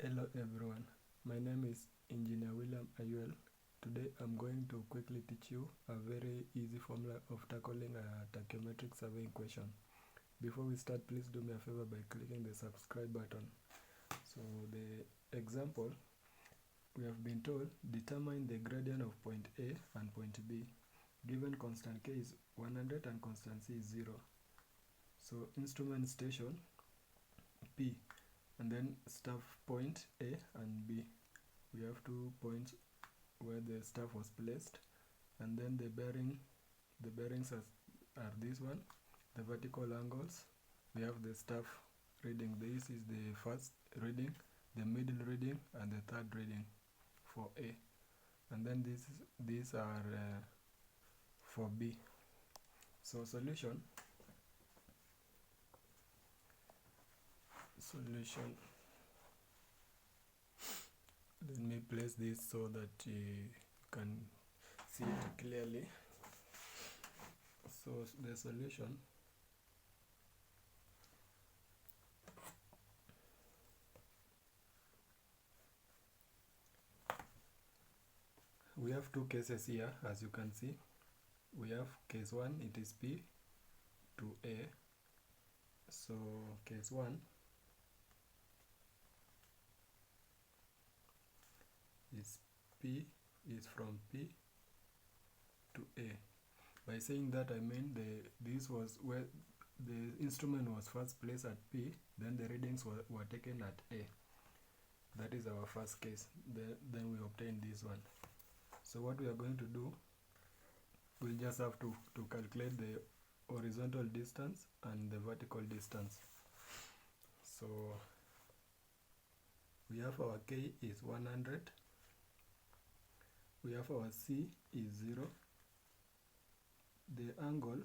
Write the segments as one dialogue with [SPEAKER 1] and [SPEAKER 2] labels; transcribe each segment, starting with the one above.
[SPEAKER 1] Hello everyone, my name is Engineer William Ayuel. Today I'm going to quickly teach you a very easy formula of tackling a tacheometric surveying question. Before we start, please do me a favor by clicking the subscribe button. So the example, we have been told determine the gradient of point A and point B. Given constant K is 100 and constant C is 0. So instrument station P, and then staff point A and B. We have 2 points where the staff was placed, and then the bearings are this one, the vertical angles. We have the staff reading. This is the first reading, the middle reading, and the third reading for A, and then these are for B. So solution, let me place this so that you can see it clearly. So the solution, we have two cases here. As you can see, we have case 1, it is P to A. So case 1 is P is from P to A. By saying that, I mean this was where the instrument was first placed at P, then the readings were taken at A. That is our first case. Then we obtain this one. So what we are going to do, we'll just have to calculate the horizontal distance and the vertical distance. So we have our K is 100, we have our C is 0. The angle,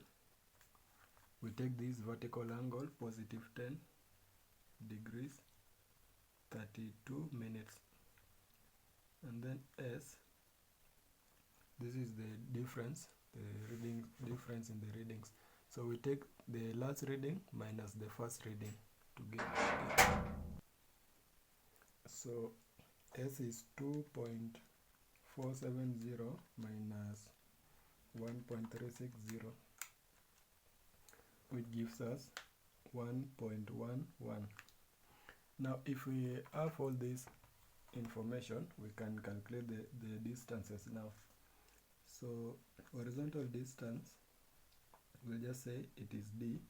[SPEAKER 1] we take this vertical angle, positive 10 degrees, 32 minutes. And then S, this is the difference, the difference in the readings. So we take the last reading minus the first reading to get it. So S is 2.470 minus 1.360, which gives us 1.11. Now if we have all this information, we can calculate the distances now. So horizontal distance, we'll just say it is D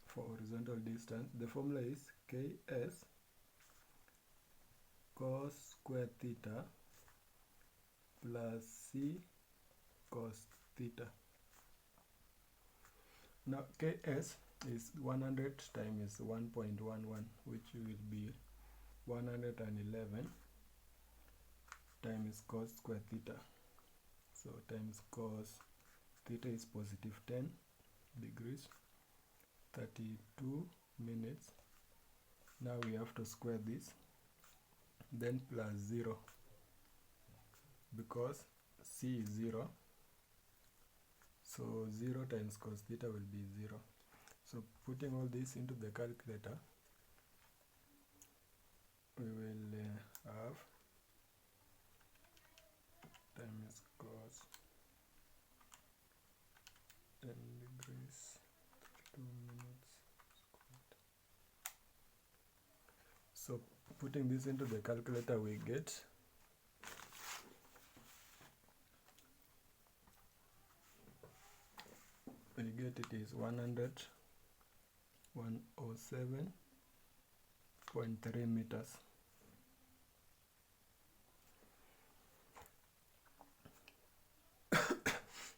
[SPEAKER 1] for horizontal distance. The formula is Ks cos square theta plus C cos theta. Now Ks is 100 times 1.11, which will be 111 times cos square theta. So times cos theta is positive 10 degrees, 32 minutes. Now we have to square this, then plus 0, because C is 0. So 0 times cos theta will be 0. So putting all this into the calculator, we will have times cos 10 degrees, 2 minutes squared. So putting this into the calculator, we get it is 107.3 meters.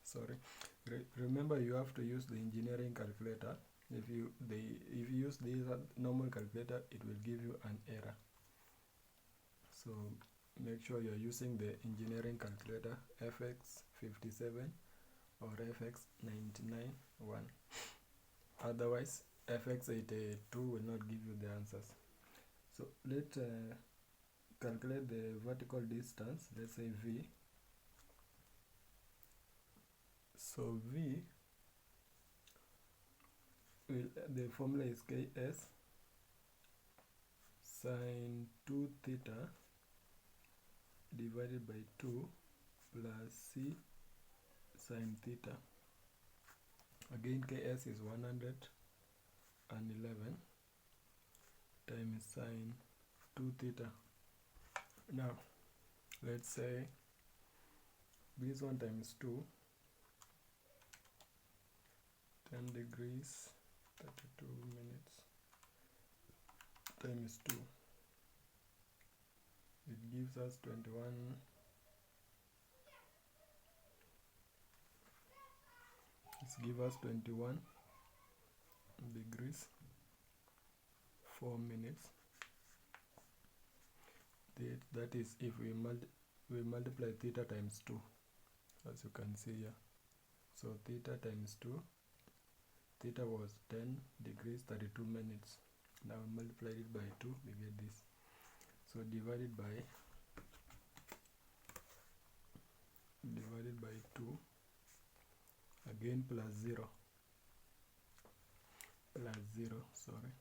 [SPEAKER 1] Sorry. Remember, you have to use the engineering calculator. If you use the normal calculator, it will give you an error. So make sure you're using the engineering calculator FX57 or FX991. Otherwise, FX82 will not give you the answers. So let's calculate the vertical distance. Let's say V. So V, the formula is Ks sine 2 theta divided by 2 plus c sine theta. Again, Ks is 111 times sine 2 theta. Now, let's say this one times 2, 10 degrees, 32 minutes, times 2. It gives us 21. It gives us 21 degrees, 4 minutes. That is if we multiply theta times 2, as you can see here. So theta times 2, theta was 10 degrees 32 minutes. Now we multiply it by 2, we get this. So divided by 2, again plus 0, sorry,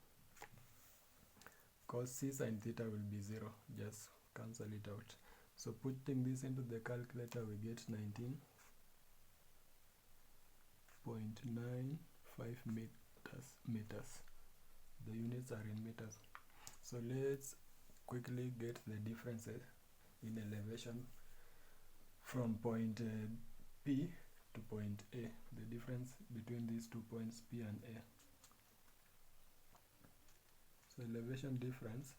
[SPEAKER 1] cos c sine theta will be 0, just cancel it out. So putting this into the calculator, we get 19.95 meters. The units are in meters. So let's quickly get the differences in elevation from point P to point A, the difference between these 2 points P and A. So elevation difference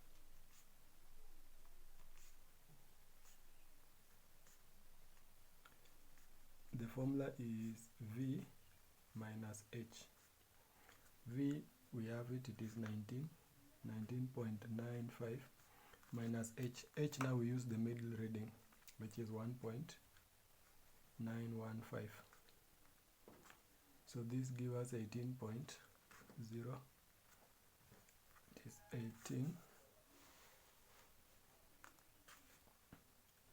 [SPEAKER 1] the formula is V minus H. V, we have it is 19.95 minus H. H, now we use the middle reading, which is 1.915. So this gives us 18.0. It is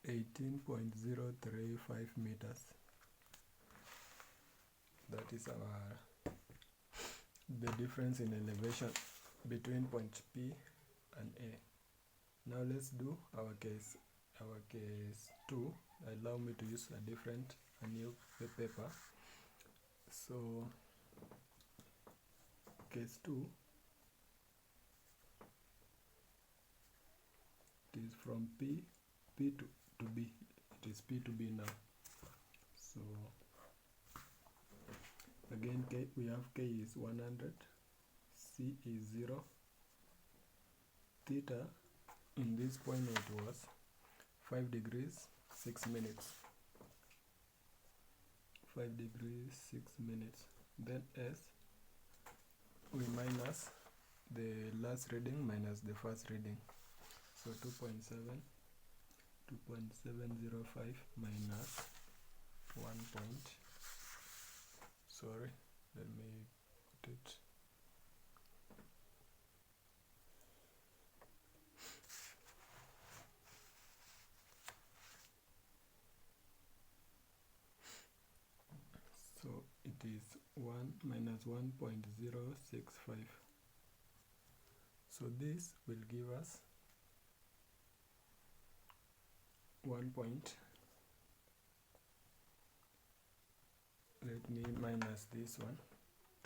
[SPEAKER 1] 18.035 meters. That is the difference in elevation between point P and A. Now let's do our case 2. Allow me to use a new paper. So case 2, it is from P to B. It is P to B now. So again, we have K is 100, C is 0, theta in this point it was 5 degrees 6 minutes. 5 degrees 6 minutes. Then S, we minus the last reading minus the first reading. So 2.7, 2.705 minus 1 point. Sorry, let me put it. So it is 1 minus 1.065. So this will give us 1 point. Let me minus this one.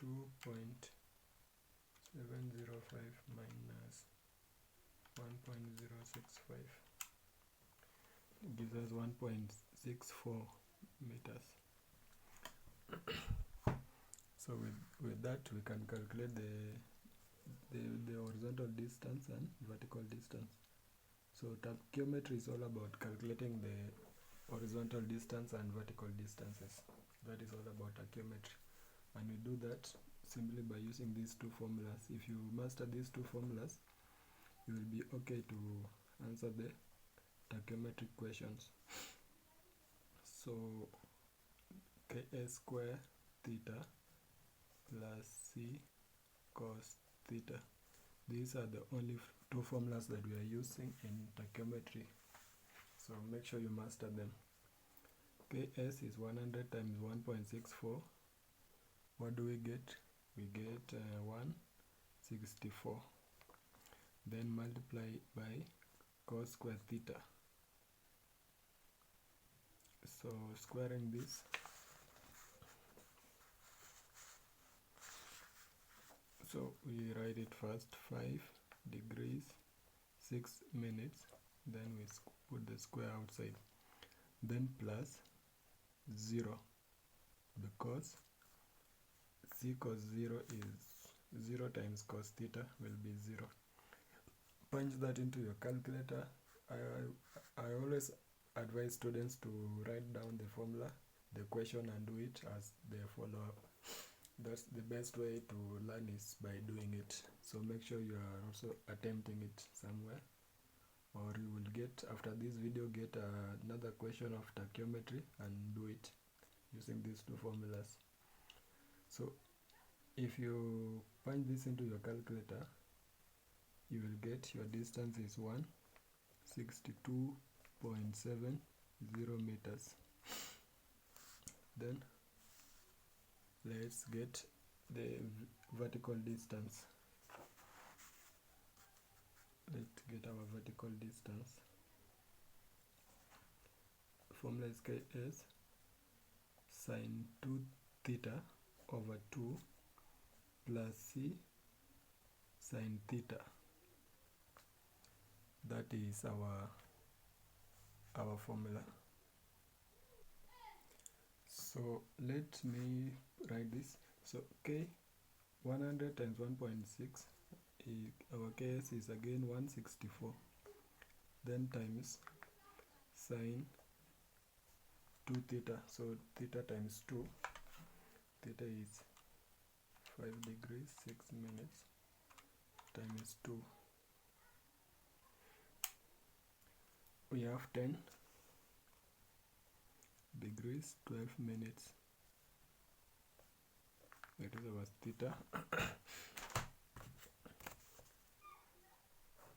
[SPEAKER 1] 2.705 minus 1.065 gives us 1.64 meters. So with that we can calculate the horizontal distance and vertical distance. So tacheometry is all about calculating the horizontal distance and vertical distances. That is all about tacheometry, and we do that simply by using these two formulas. If you master these two formulas, you will be okay to answer the tacheometric questions. So Ks square theta plus C cos theta. These are the only two formulas that we are using in tacheometry. So make sure you master them. Ks is 100 times 1.64. What do we get? We get 164. then multiply by cos square theta. So squaring this, so we write it first, 5 degrees 6 minutes, then we put the square outside, then plus 0, because c cos 0 is 0 times cos theta will be 0. Punch that into your calculator. I always advise students to write down the formula, the question, and do it as they follow up. That's the best way to learn, is by doing it. So make sure you are also attempting it somewhere, or you will get, after this video, get another question of tacheometry and do it using these two formulas. So if you punch this into your calculator, you will get your distance is 162.70 meters. Then let's get the vertical distance. Let's get our vertical distance. Formula is Ks sine 2 theta over 2 plus c sine theta. That is our formula. So let me write this. So K 100 times 1.6, our Ks is again 164, then times sine 2 theta, so theta times 2, theta is 5 degrees 6 minutes times 2. We have 10 degrees 12 minutes. That is our theta.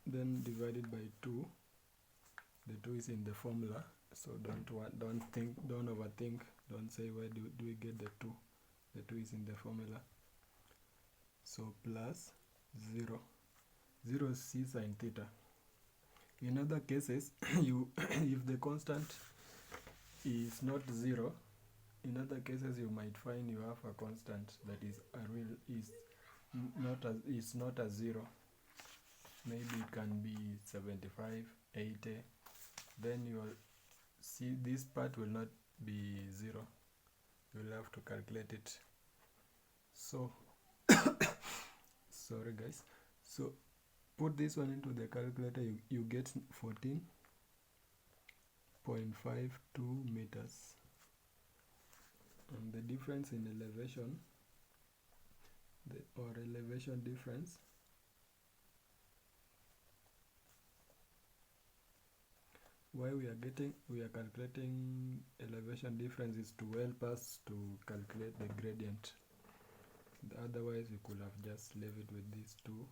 [SPEAKER 1] Then divided by 2. The 2 is in the formula, so don't overthink. Don't say where do we get the 2. The 2 is in the formula. So plus 0. 0 is c sine theta. In other cases, if the constant is not 0, in other cases you might find you have a constant that is not a 0. Maybe it can be 75, 80. Then you will see this part will not be 0. You will have to calculate it. So sorry guys. So put this one into the calculator, you get 14.52 meters. And the difference in elevation, elevation difference, why we are calculating elevation difference is to help us to calculate the gradient. Otherwise we could have just left it with these two,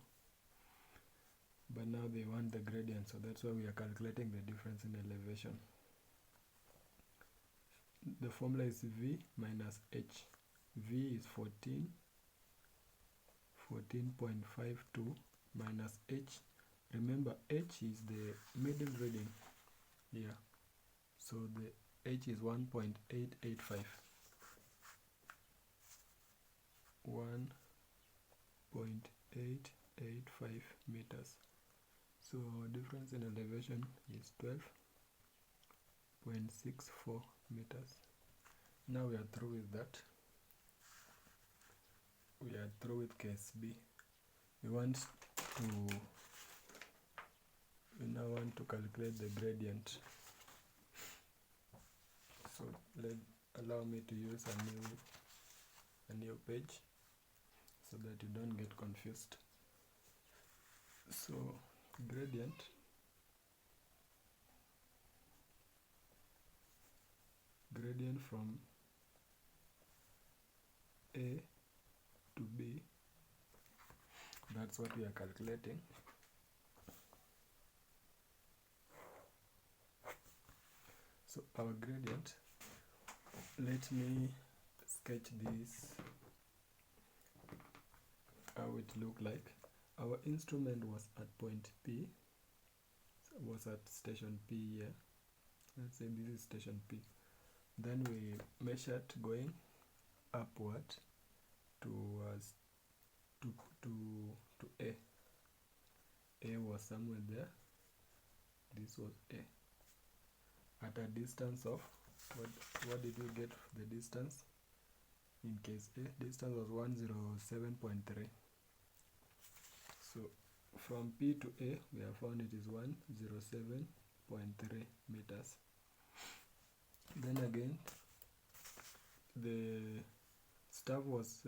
[SPEAKER 1] but now they want the gradient, so that's why we are calculating the difference in elevation. The formula is V minus H. V is 14.52 minus H. Remember, H is the middle reading here, so the H is 1.885. 1.885 meters. So difference in elevation is 12.64 meters. Now we are through with that. We are through with case B. We now want to calculate the gradient. So allow me to use a new page so that you don't get confused. So gradient from A to B, that's what we are calculating. So our gradient, let me sketch this, how it look like. Our instrument was at point P, was at station P here. Let's say this is station P. Then we measured going upward towards to A. A was somewhere there. This was A. At a distance of, what did we get the distance? In case A, distance was 107.3. So from P to A, we have found it is 107.3 meters. Then again, the stuff was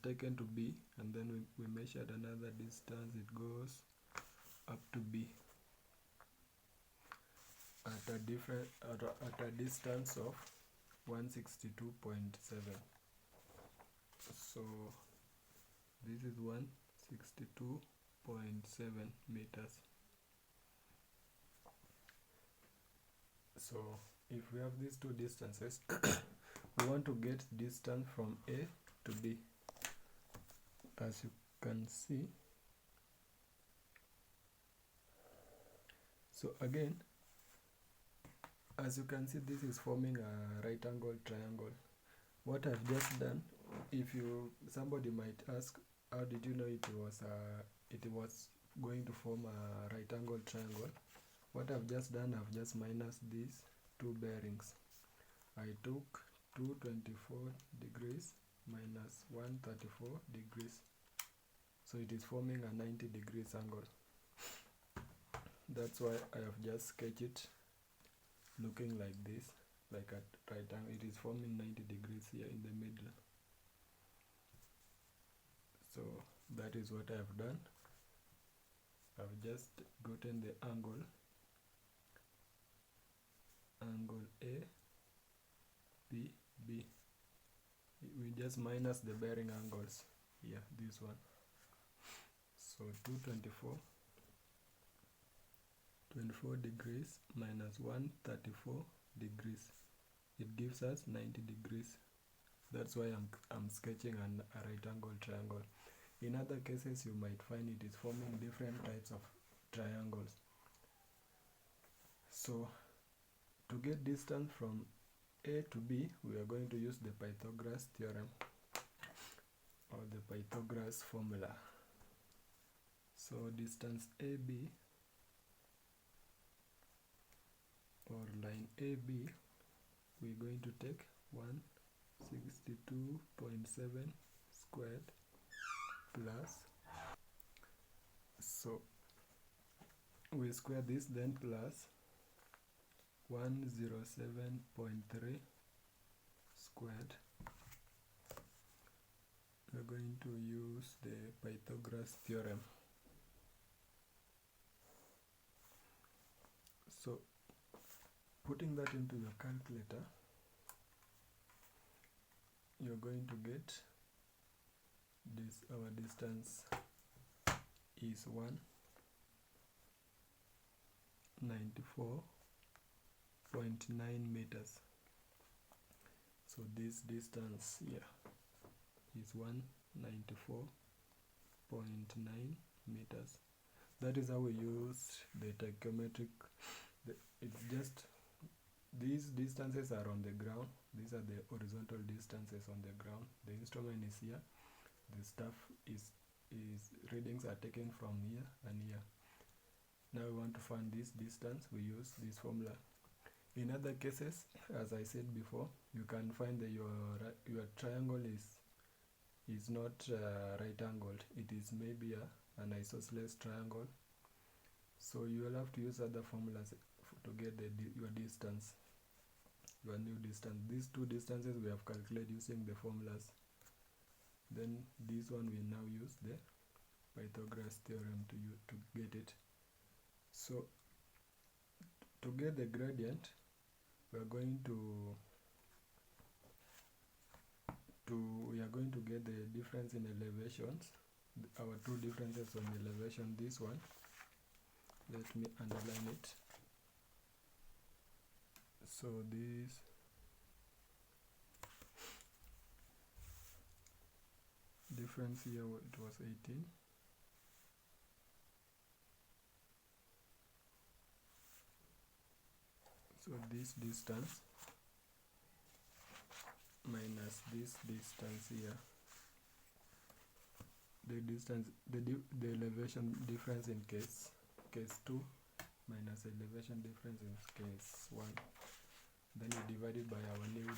[SPEAKER 1] taken to B, and then we measured another distance. It goes up to B at a distance of 162.7. So this is 162.7 meters. So if we have these two distances, we want to get distance from A to B. As you can see, so again, as you can see, this is forming a right angle triangle. What I've just done, somebody might ask, how did you know it was going to form a right angle triangle? What I've just done, I've just minus these two bearings. I took 224 degrees minus 134 degrees. So it is forming a 90 degrees angle. That's why I have just sketched it looking like this, like a right angle. It is forming 90 degrees here in the middle. So that is what I have done. I've just gotten the angle A, B, B. We just minus the bearing angles here, this one. So 24 degrees minus 134 degrees. It gives us 90 degrees. That's why I'm sketching a right angle triangle. In other cases, you might find it is forming different types of triangles. So to get distance from A to B, we are going to use the Pythagoras theorem or the Pythagoras formula. So distance AB or line AB, we're going to take 162.7 squared plus, so we square this, then plus 107.3 squared. We're going to use the Pythagoras theorem. So putting that into your calculator, you're going to get this. Our distance is 194.9 meters. So this distance here is 194.9 meters. That is how we use the tacheometric. It's just these distances are on the ground. These are the horizontal distances on the ground. The instrument is here. The stuff is readings are taken from here and here. Now we want to find this distance. We use this formula. In other cases, as I said before, you can find that your triangle is not right angled. It is maybe an isosceles triangle. So you will have to use other formulas to get your distance, your new distance. These two distances we have calculated using the formulas. Then this one we now use the Pythagoras theorem to get it. So to get the gradient, we are going to get the difference in elevations. Our two differences on elevation. This one, let me underline it. So this difference here, it was 18. So this distance minus this distance here, the distance, the elevation difference in case 2 minus elevation difference in case 1, then we divide it by our new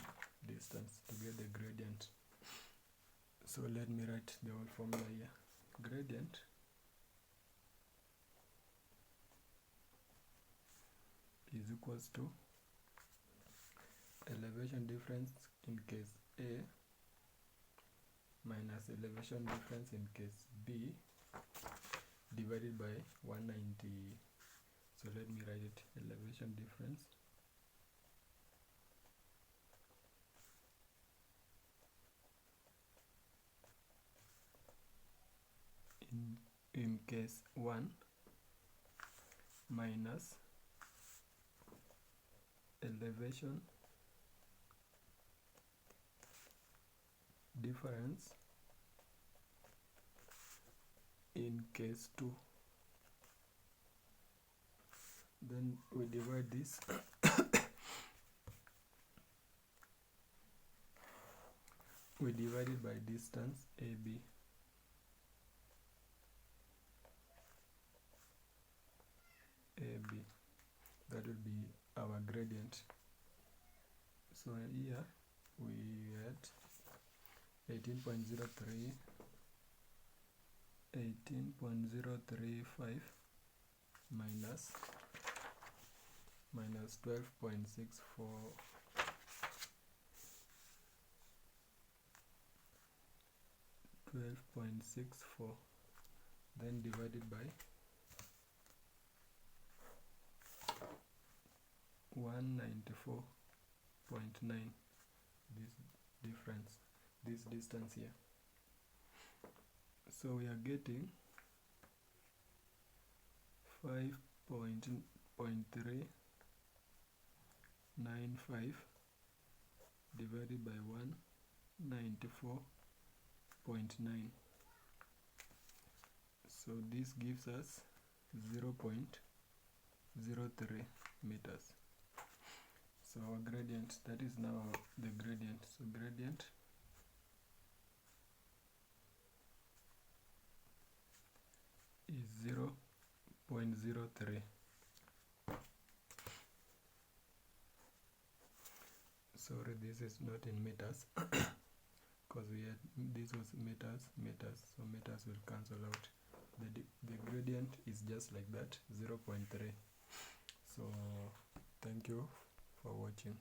[SPEAKER 1] distance to get the gradient. So let me write the whole formula here. Gradient is equals to elevation difference in case A minus elevation difference in case B divided by 190. So let me write it. Elevation difference in case 1 minus elevation difference in case 2. Then we divide this we divide it by distance AB. That will be our gradient. So here we had 18.03 18.035 minus 12.64 12.64, then divided by 194.9, this difference, this distance here. So we are getting 5.395 divided by 194.9. So this gives us 0.03 meters. So our gradient, that is now the gradient. So gradient is 0.03. Sorry, this is not in meters because we had, this was meters, so meters will cancel out. The gradient is just like that, 0.3. So thank you for watching.